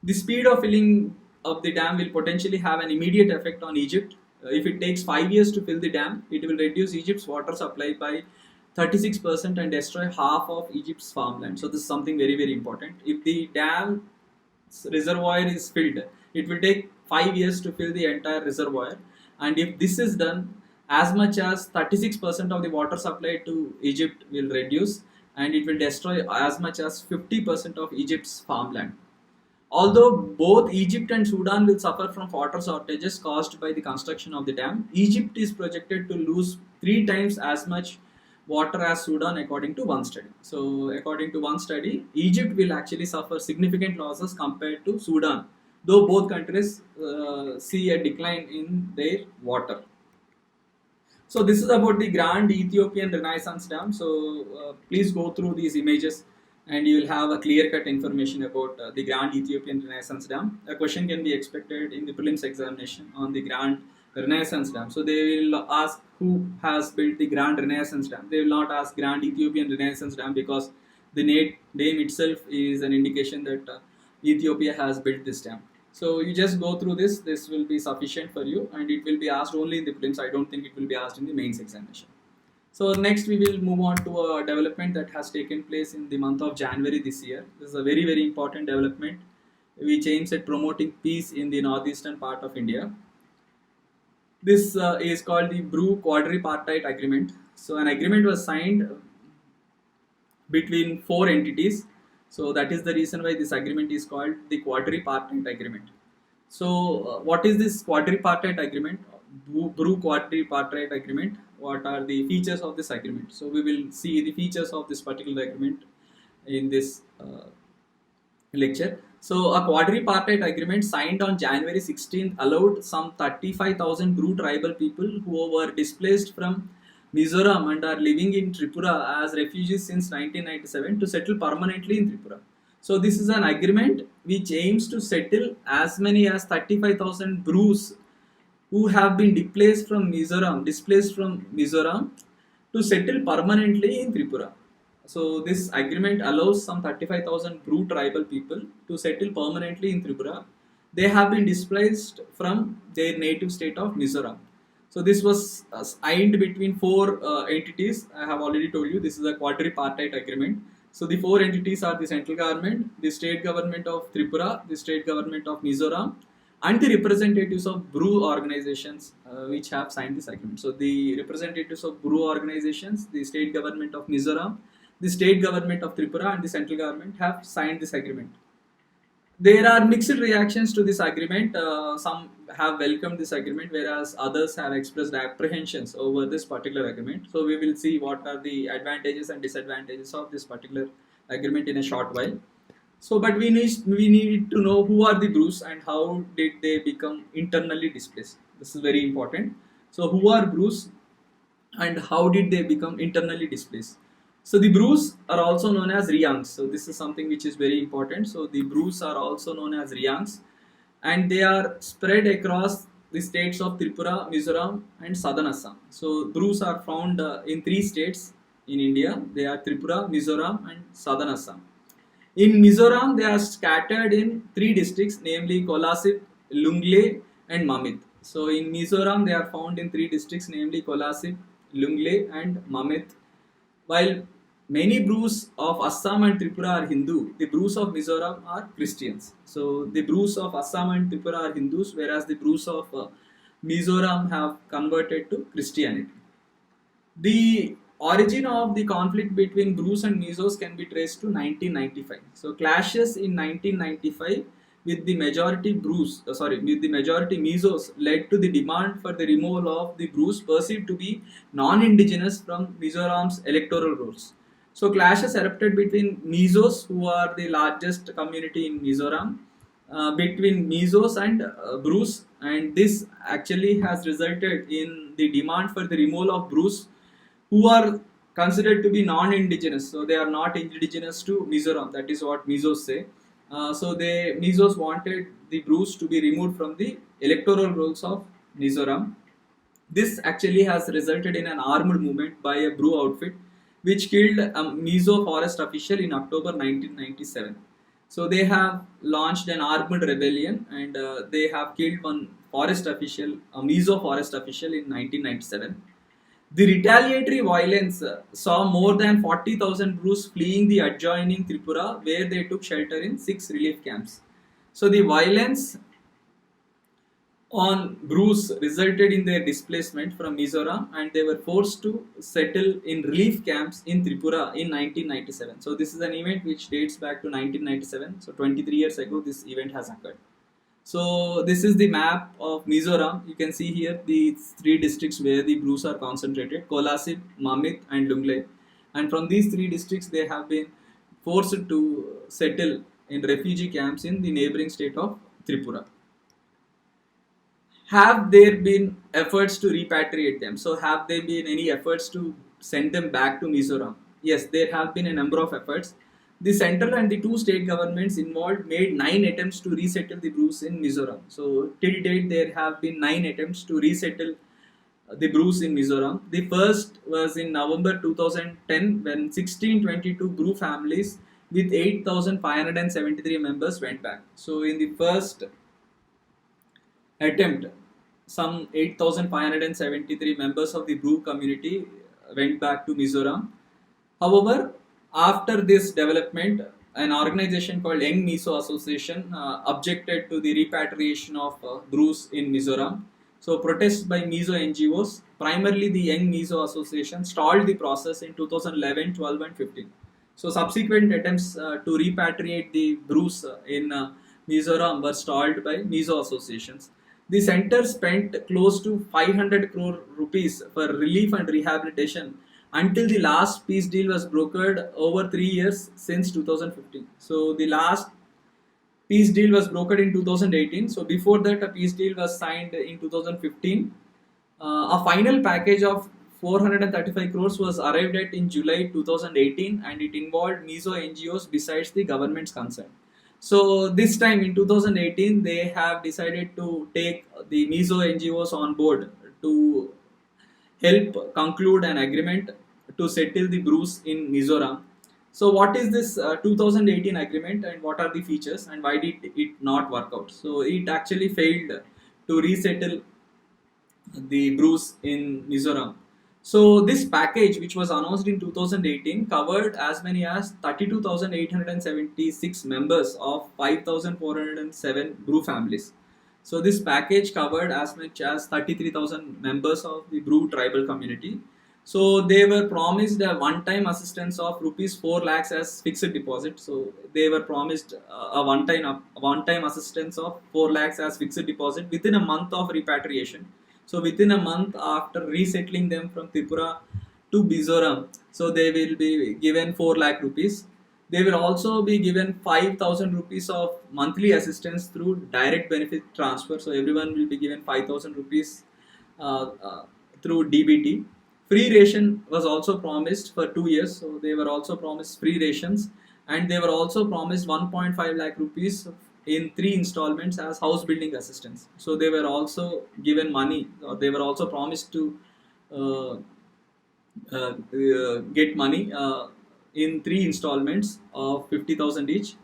The speed of filling of the dam will potentially have an immediate effect on Egypt. If it takes 5 years to fill the dam, it will reduce Egypt's water supply by 36% and destroy half of Egypt's farmland. So this is something very, very important. If the dam reservoir is filled, it will take 5 years to fill the entire reservoir, and if this is done, as much as 36% of the water supply to Egypt will reduce, and it will destroy as much as 50% of Egypt's farmland. Although both Egypt and Sudan will suffer from water shortages caused by the construction of the dam, Egypt is projected to lose 3 times as much water as Sudan, according to one study. So, according to one study, Egypt will actually suffer significant losses compared to Sudan, though both countries see a decline in their water. So this is about the Grand Ethiopian Renaissance Dam. So please go through these images and you will have a clear-cut information about the Grand Ethiopian Renaissance Dam. A question can be expected in the prelims examination on the Grand Renaissance Dam. So they will ask who has built the Grand Renaissance Dam. They will not ask Grand Ethiopian Renaissance Dam because the name itself is an indication that Ethiopia has built this dam. So you just go through this. This will be sufficient for you, and it will be asked only in the prelims. I don't think it will be asked in the mains examination. So next we will move on to a development that has taken place in the month of January this year. This is a very important development which aims at promoting peace in the northeastern part of India. This is called the Bru Quadripartite Agreement. So an agreement was signed between four entities. So that is the reason why this agreement is called the Quadripartite Agreement. So what is this Quadripartite Agreement? Bru Quadripartite Agreement. What are the features of this agreement? So we will see the features of this particular agreement in this lecture. So a quadripartite agreement signed on January 16th allowed some 35,000 Bru tribal people who were displaced from Mizoram and are living in Tripura as refugees since 1997 to settle permanently in Tripura. So this is an agreement which aims to settle as many as 35,000 Brus who have been displaced from Mizoram to settle permanently in Tripura. So this agreement allows some 35,000 Bru tribal people to settle permanently in Tripura. They have been displaced from their native state of Mizoram. So this was signed between four entities. I have already told you this is a quadripartite agreement. So the four entities are the central government, the state government of Tripura, the state government of Mizoram, and the representatives of Bru organizations which have signed this agreement. So the representatives of Bru organizations, the state government of Mizoram, the state government of Tripura and the central government have signed this agreement. There are mixed reactions to this agreement. Some have welcomed this agreement, whereas others have expressed apprehensions over this particular agreement. So we will see what are the advantages and disadvantages of this particular agreement in a short while. So, but we need to know who are the Brus and how did they become internally displaced. This is very important. So, who are Brus and how did they become internally displaced? So the Brus are also known as Riangs. So this is something which is very important. So the Brus are also known as Riangs, and they are spread across the states of Tripura, Mizoram, and Southern Assam. So Brus are found in 3 states in India. They are Tripura, Mizoram, and Southern Assam. In Mizoram, they are scattered in 3 districts, namely Kolasip, Lungle, and Mamit. So in Mizoram, they are found in 3 districts, namely Kolasip, Lungle, and Mamit. While many Brus of Assam and Tripura are Hindu, the Brus of Mizoram are Christians. So the Brus of Assam and Tripura are Hindus, whereas the Brus of Mizoram have converted to Christianity. The origin of the conflict between Brus and Mizos can be traced to 1995. So clashes in 1995 with the majority Mizos led to the demand for the removal of the Brus perceived to be non-indigenous from Mizoram's electoral rolls. So clashes erupted between Mizos, who are the largest community in Mizoram, between Mizos and Brus, and this actually has resulted in the demand for the removal of Brus, who are considered to be non-indigenous. So they are not indigenous to Mizoram. That is what Mizos say. So the Mizos wanted the Brus to be removed from the electoral rolls of Mizoram. This actually has resulted in an armed movement by a Bru outfit which killed a Mizo forest official in October 1997. So they have launched an armed rebellion and they have killed one forest official, a Mizo forest official in 1997. The retaliatory violence saw more than 40,000 Brus fleeing the adjoining Tripura, where they took shelter in 6 relief camps. So the violence on Bruce resulted in their displacement from Mizoram, and they were forced to settle in relief camps in Tripura in 1997. So this is an event which dates back to 1997. So 23 years ago this event has occurred. So this is the map of Mizoram. You can see here the three districts where the Bruce are concentrated: Kolasip, Mamit and Lunglei. And from these three districts they have been forced to settle in refugee camps in the neighboring state of Tripura. Have there been efforts to repatriate them? So have there been any efforts to send them back to Mizoram? Yes, there have been a number of efforts. The central and the two state governments involved made 9 attempts to resettle the Bruce in Mizoram. So till date there have been 9 attempts to resettle the Bruce in Mizoram. The first was in November 2010 when 1622 Bru families with 8,573 members went back. So in the first attempt, some 8,573 members of the Bru community went back to Mizoram. However, after this development, an organization called Young Mizo Association objected to the repatriation of Brus in Mizoram. So, protests by Mizo NGOs, primarily the Young Mizo Association, stalled the process in 2011, 12, and 15. So, subsequent attempts to repatriate the Brus in Mizoram were stalled by Mizo associations. The center spent close to 500 crore rupees for relief and rehabilitation until the last peace deal was brokered over 3 years since 2015. So the last peace deal was brokered in 2018. So before that, a peace deal was signed in 2015. A final package of 435 crores was arrived at in July 2018, and it involved Mizo NGOs besides the government's consent. So this time in 2018, they have decided to take the Mizo NGOs on board to help conclude an agreement to settle the Bruce in Mizoram. So what is this 2018 agreement, and what are the features, and why did it not work out? So it actually failed to resettle the Bruce in Mizoram. So this package, which was announced in 2018, covered as many as 32,876 members of 5,407 Bru families. So this package covered as much as 33,000 members of the Bru tribal community. So they were promised a one-time assistance of rupees 4 lakhs as fixed deposit. So they were promised a one-time assistance of 4 lakhs as fixed deposit within a month of repatriation. So within a month after resettling them from Tripura to Mizoram, so they will be given 4 lakh rupees. They will also be given 5,000 rupees of monthly assistance through direct benefit transfer. So everyone will be given 5,000 rupees through DBT. Free ration was also promised for 2 years. So they were also promised free rations, and they were also promised 1.5 lakh rupees in 3 installments as house building assistance. So they were also given money, or they were also promised to uh, get money in 3 installments of 50,000 each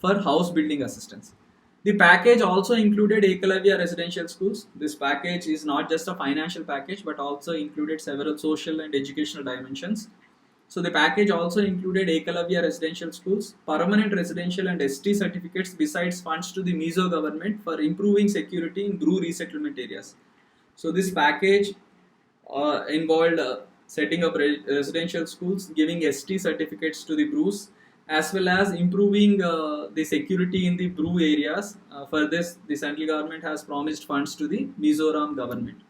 for house building assistance. The package also included Ekalavya residential schools. This package is not just a financial package but also included several social and educational dimensions. So the package also included Ekalavya residential schools, permanent residential and ST certificates, besides funds to the Mizo government for improving security in Bru resettlement areas. So this package involved setting up residential schools, giving ST certificates to the Brus, as well as improving the security in the Bru areas. For this, the central government has promised funds to the Mizoram government.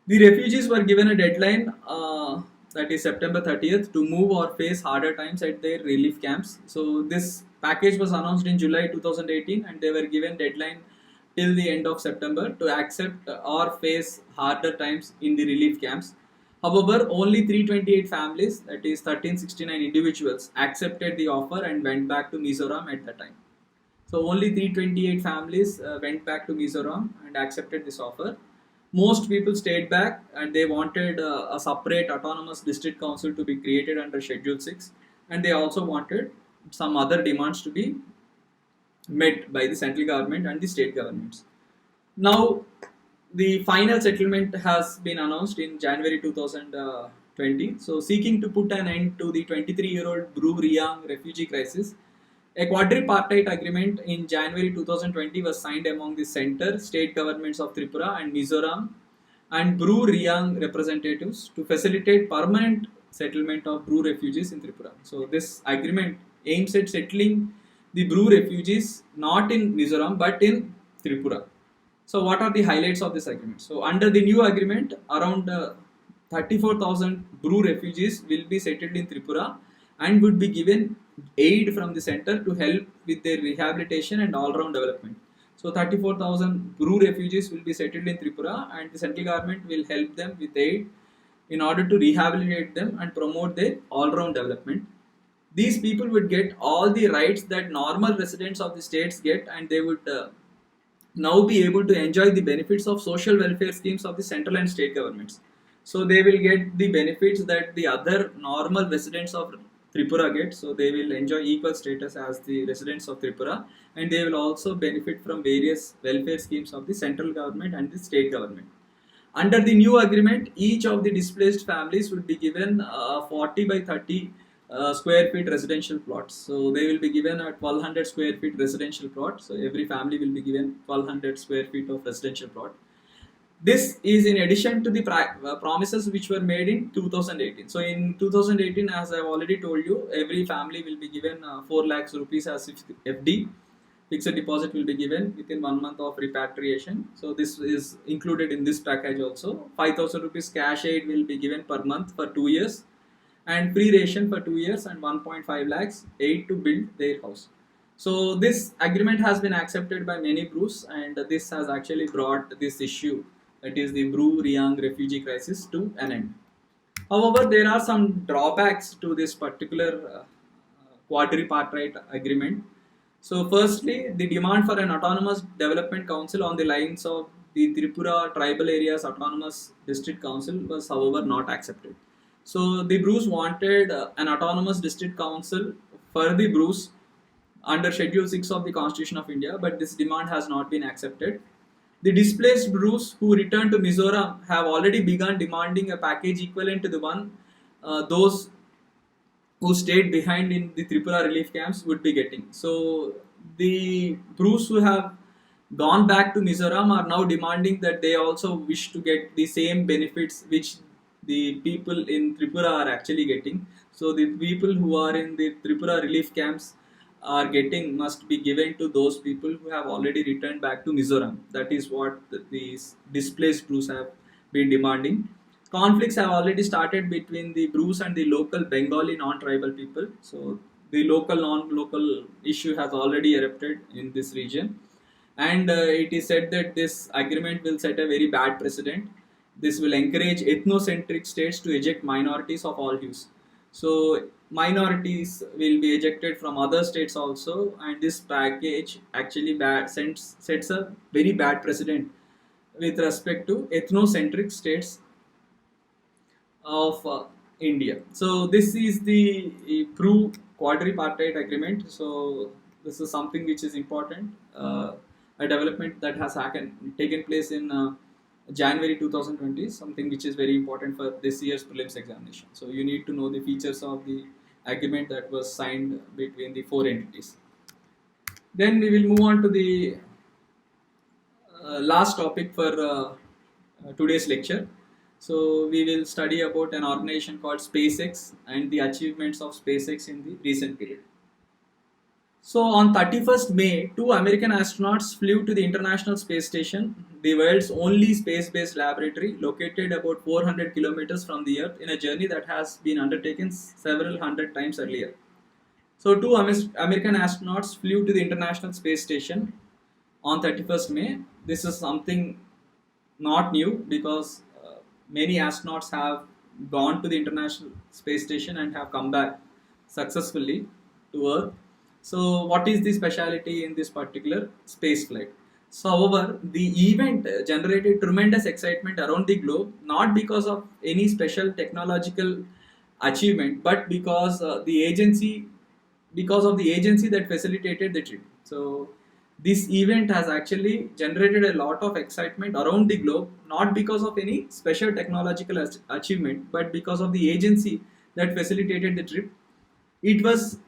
The refugees were given a deadline, that is September 30th, to move or face harder times at their relief camps. So this package was announced in July 2018, and they were given deadline till the end of September to accept or face harder times in the relief camps. However, only 328 families, that is 1369 individuals, accepted the offer and went back to Mizoram at the time. So only 328 families went back to Mizoram and accepted this offer. Most people stayed back, and they wanted a separate autonomous district council to be created under Schedule 6, and they also wanted some other demands to be met by the central government and the state governments. Now, the final settlement has been announced in January 2020. So, seeking to put an end to the 23-year-old Bru Riang refugee crisis, A quadripartite agreement in January 2020 was signed among the center, state governments of Tripura and Mizoram and Bru Riang representatives to facilitate permanent settlement of Bru refugees in Tripura. So this agreement aims at settling the Bru refugees not in Mizoram but in Tripura. So what are the highlights of this agreement? So under the new agreement, around 34,000 Bru refugees will be settled in Tripura and would be given aid from the center to help with their rehabilitation and all-round development. So 34,000 Bru refugees will be settled in Tripura and the central government will help them with aid in order to rehabilitate them and promote their all-round development. These people would get all the rights that normal residents of the states get, and they would now be able to enjoy the benefits of social welfare schemes of the central and state governments. So they will get the benefits that the other normal residents of Tripura get. So they will enjoy equal status as the residents of Tripura, and they will also benefit from various welfare schemes of the central government and the state government. Under the new agreement, each of the displaced families would be given 40 by 30 square feet residential plots. So they will be given a 1200 square feet residential plot. So every family will be given 1200 square feet of residential plot. This is in addition to the promises which were made in 2018. So in 2018, as I have already told you, every family will be given 4 lakhs rupees as FD. Fixed deposit will be given within 1 month of repatriation. So this is included in this package also. 5,000 rupees cash aid will be given per month for 2 years, and free ration for 2 years, and 1.5 lakhs aid to build their house. So this agreement has been accepted by many Brus, and this has actually brought this issue, that is the Bru Riang refugee crisis, to an end. However, there are some drawbacks to this particular quadripartite agreement. So firstly, the demand for an autonomous development council on the lines of the Tripura Tribal Areas Autonomous District Council was, however, not accepted. So the Brus wanted an autonomous district council for the Brus under Schedule 6 of the Constitution of India, but this demand has not been accepted. The displaced Brus who returned to Mizoram have already begun demanding a package equivalent to the one those who stayed behind in the Tripura relief camps would be getting. So the Brus who have gone back to Mizoram are now demanding that they also wish to get the same benefits which the people in Tripura are actually getting. So the people who are in the Tripura relief camps are getting must be given to those people who have already returned back to Mizoram. That is what these displaced Brus have been demanding. Conflicts have already started between the Brus and the local Bengali non-tribal people. So the local non-local issue has already erupted in this region, and it is said that this agreement will set a very bad precedent. This will encourage ethnocentric states to eject minorities of all hues. So minorities will be ejected from other states also, and this package actually sets a very bad precedent with respect to ethnocentric states of India. So this is the Bru quadripartite agreement. So this is something which is important, a development that has taken place in January 2020, something which is very important for this year's prelims examination. So you need to know the features of the agreement that was signed between the 4 entities. Then we will move on to the last topic for today's lecture. So we will study about an organization called SpaceX and the achievements of SpaceX in the recent period. So on 31st May, 2 American astronauts flew to the International Space Station, the world's only space-based laboratory located about 400 kilometers from the Earth, in a journey that has been undertaken several hundred times earlier. So 2 American astronauts flew to the International Space Station on 31st May. This is something not new because many astronauts have gone to the International Space Station and have come back successfully to Earth. So what is the speciality in this particular space flight? So however, the event generated tremendous excitement around the globe, not because of any special technological achievement, but because of the agency that facilitated the trip. So this event has actually generated a lot of excitement around the globe, not because of any special technological achievement, but because of the agency that facilitated the trip. It was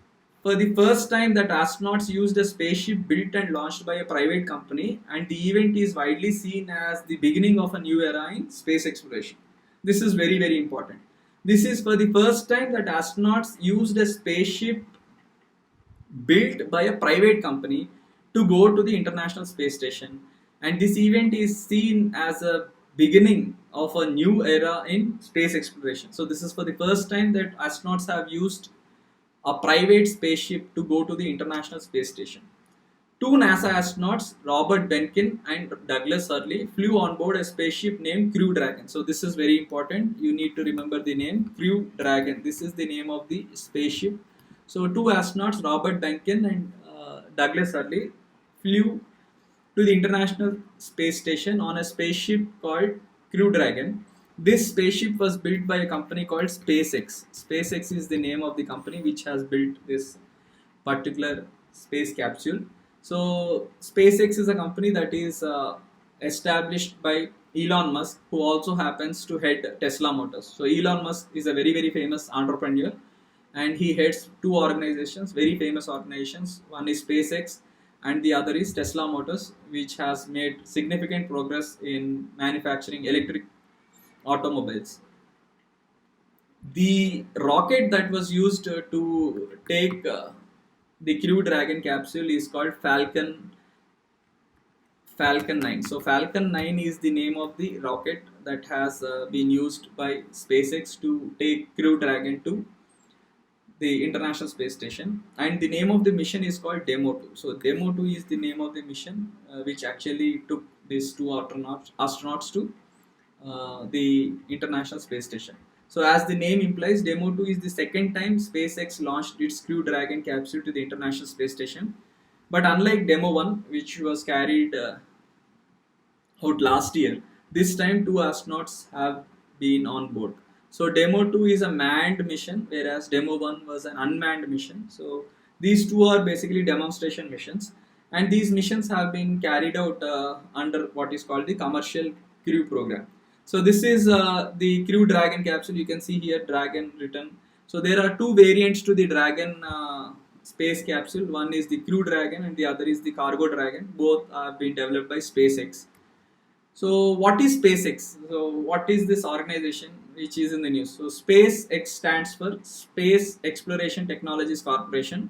for the first time that astronauts used a spaceship built and launched by a private company, and the event is widely seen as the beginning of a new era in space exploration. This is very, very important. This is for the first time that astronauts used a spaceship built by a private company to go to the International Space Station, and this event is seen as a beginning of a new era in space exploration. So this is for the first time that astronauts have used a private spaceship to go to the International Space Station. Two NASA astronauts, Robert Behnken and Douglas Hurley, flew on board a spaceship named Crew Dragon. So this is very important. You need to remember the name Crew Dragon. This is the name of the spaceship. So two astronauts, Robert Behnken and Douglas Hurley, flew to the International Space Station on a spaceship called Crew Dragon. This spaceship was built by a company called SpaceX. SpaceX is the name of the company which has built this particular space capsule. So SpaceX is a company that is established by Elon Musk, who also happens to head Tesla Motors. So Elon Musk is a very, very famous entrepreneur, and he heads two organizations, very famous organizations. One is SpaceX and the other is Tesla Motors, which has made significant progress in manufacturing electric automobiles. The rocket that was used to take the Crew Dragon capsule is called Falcon 9. So Falcon 9 is the name of the rocket that has been used by SpaceX to take Crew Dragon to the International Space Station, and the name of the mission is called Demo 2. So Demo 2 is the name of the mission which actually took these two astronauts to the International Space Station. So as the name implies, Demo 2 is the second time SpaceX launched its Crew Dragon capsule to the International Space Station. But unlike Demo 1, which was carried out last year, this time two astronauts have been on board. So Demo 2 is a manned mission, whereas Demo 1 was an unmanned mission. So these two are basically demonstration missions, and these missions have been carried out under what is called the Commercial Crew Program. So this is the Crew Dragon capsule. You can see here Dragon written. So there are two variants to the Dragon space capsule. One is the Crew Dragon and the other is the Cargo Dragon. Both have been developed by SpaceX. So what is SpaceX? So what is this organization which is in the news? So SpaceX stands for Space Exploration Technologies Corporation.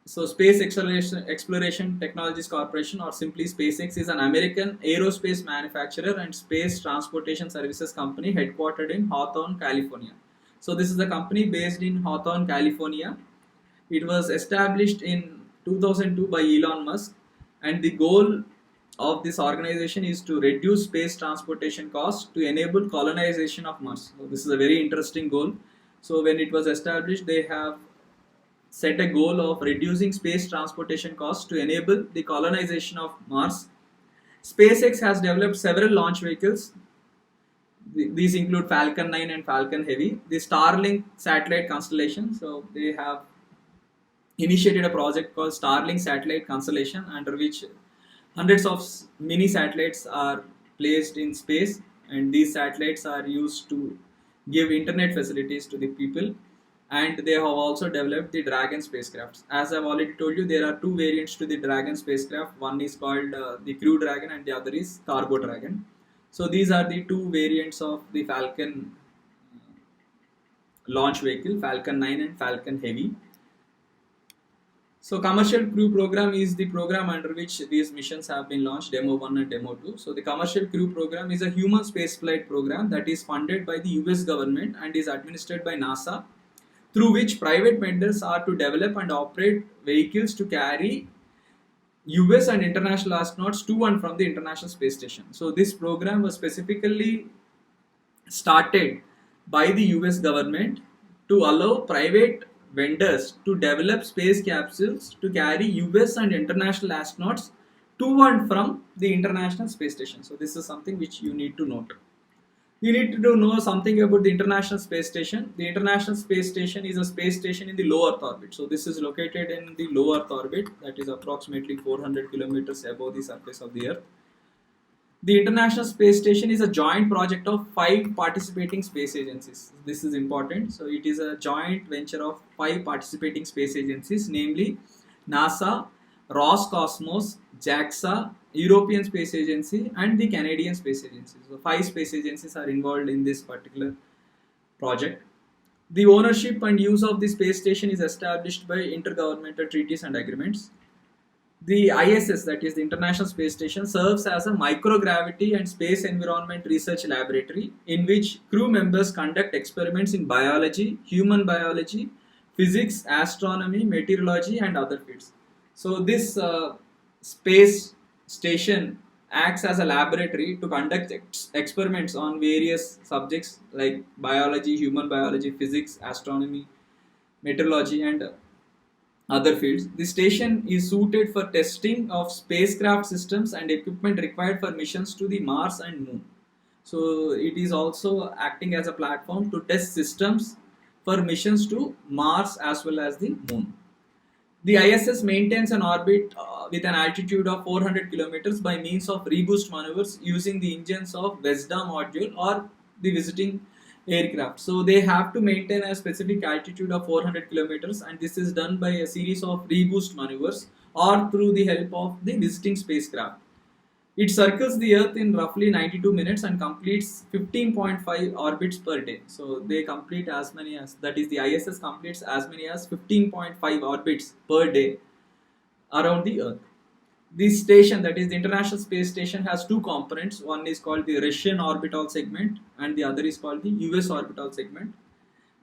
So Space Exploration Technologies Corporation, or simply SpaceX, is an American aerospace manufacturer and space transportation services company headquartered in Hawthorne, California. So this is a company based in Hawthorne, California. It was established in 2002 by Elon Musk, and the goal of this organization is to reduce space transportation costs to enable colonization of Mars. So this is a very interesting goal. So when it was established, they have set a goal of reducing space transportation costs to enable the colonization of Mars. SpaceX has developed several launch vehicles. These include Falcon 9 and Falcon Heavy, the Starlink satellite constellation. So they have initiated a project called Starlink Satellite Constellation, under which hundreds of mini satellites are placed in space, and these satellites are used to give internet facilities to the people. And they have also developed the Dragon spacecraft. As I've already told you, there are two variants to the Dragon spacecraft. One is called the Crew Dragon and the other is Cargo Dragon. So these are the two variants of the Falcon launch vehicle, Falcon 9 and Falcon Heavy. So Commercial Crew Program is the program under which these missions have been launched, Demo 1 and Demo 2. So the Commercial Crew Program is a human spaceflight program that is funded by the US government and is administered by NASA, through which private vendors are to develop and operate vehicles to carry US and international astronauts to and from the International Space Station. So this program was specifically started by the US government to allow private vendors to develop space capsules to carry US and international astronauts to and from the International Space Station. So this is something which you need to note. You need to know something about the International Space Station. The International Space Station is a space station in the low Earth orbit. So this is located in the low Earth orbit, that is approximately 400 kilometers above the surface of the Earth. The International Space Station is a joint project of 5 participating space agencies. This is important. So it is a joint venture of 5 participating space agencies, namely NASA, Roscosmos, JAXA, European Space Agency, and the Canadian Space Agency. So 5 space agencies are involved in this particular project. The ownership and use of the space station is established by intergovernmental treaties and agreements. The ISS, that is the International Space Station, serves as a microgravity and space environment research laboratory in which crew members conduct experiments in biology, human biology, physics, astronomy, meteorology, and other fields. So, this space station acts as a laboratory to conduct experiments on various subjects like biology, human biology, physics, astronomy, meteorology, and other fields. The station is suited for testing of spacecraft systems and equipment required for missions to the Mars and Moon. So it is also acting as a platform to test systems for missions to Mars as well as the Moon. The ISS maintains an orbit with an altitude of 400 kilometers by means of reboost maneuvers using the engines of VESDA module or the visiting aircraft. So they have to maintain a specific altitude of 400 kilometers, and this is done by a series of reboost maneuvers or through the help of the visiting spacecraft. It circles the Earth in roughly 92 minutes and completes 15.5 orbits per day. So they complete as many as, that is, the ISS completes as many as 15.5 orbits per day around the Earth. This station, that is the International Space Station, has 2 components. One is called the Russian orbital segment and the other is called the US orbital segment.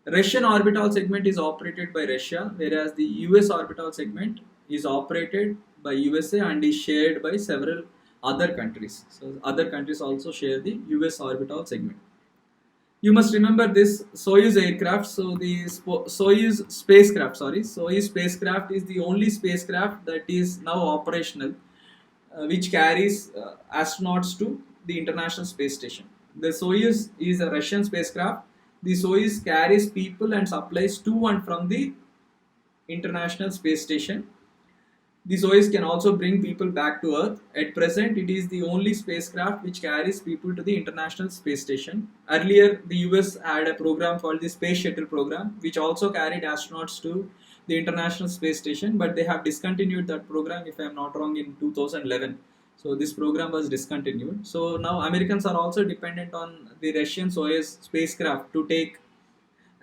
Russian orbital segment is operated by Russia, whereas the US orbital segment is operated by USA and is shared by several other countries. So other countries also share the US orbital segment. You must remember this Soyuz aircraft. So the Soyuz spacecraft is the only spacecraft that is now operational, which carries astronauts to the International Space Station. The Soyuz is a Russian spacecraft. The Soyuz carries people and supplies to and from the International Space Station. The Soyuz can also bring people back to Earth. At present, it is the only spacecraft which carries people to the International Space Station. Earlier, the US had a program called the Space Shuttle Program, which also carried astronauts to the International Space Station, but they have discontinued that program, if I am not wrong, in 2011. So this program was discontinued. So now Americans are also dependent on the Russian Soyuz spacecraft to take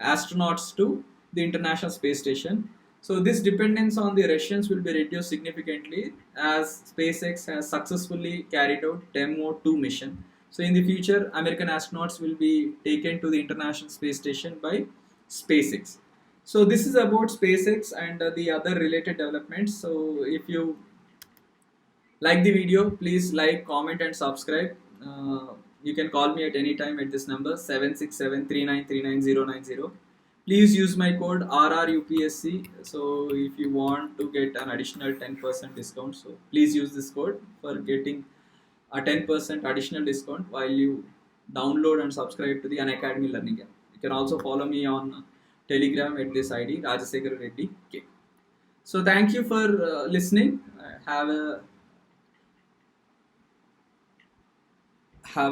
astronauts to the International Space Station. So this dependence on the Russians will be reduced significantly as SpaceX has successfully carried out Demo 2 mission. So in the future, American astronauts will be taken to the International Space Station by SpaceX. So this is about SpaceX and the other related developments. So if you like the video, please like, comment and subscribe. You can call me at any time at this number 767-3939-090. Please use my code RRUPSC. So if you want to get an additional 10% discount, so please use this code for getting a 10% additional discount while you download and subscribe to the Unacademy Learning app. You can also follow me on Telegram at this ID Rajasekhar Reddy K. So thank you for listening. Have a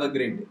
great day.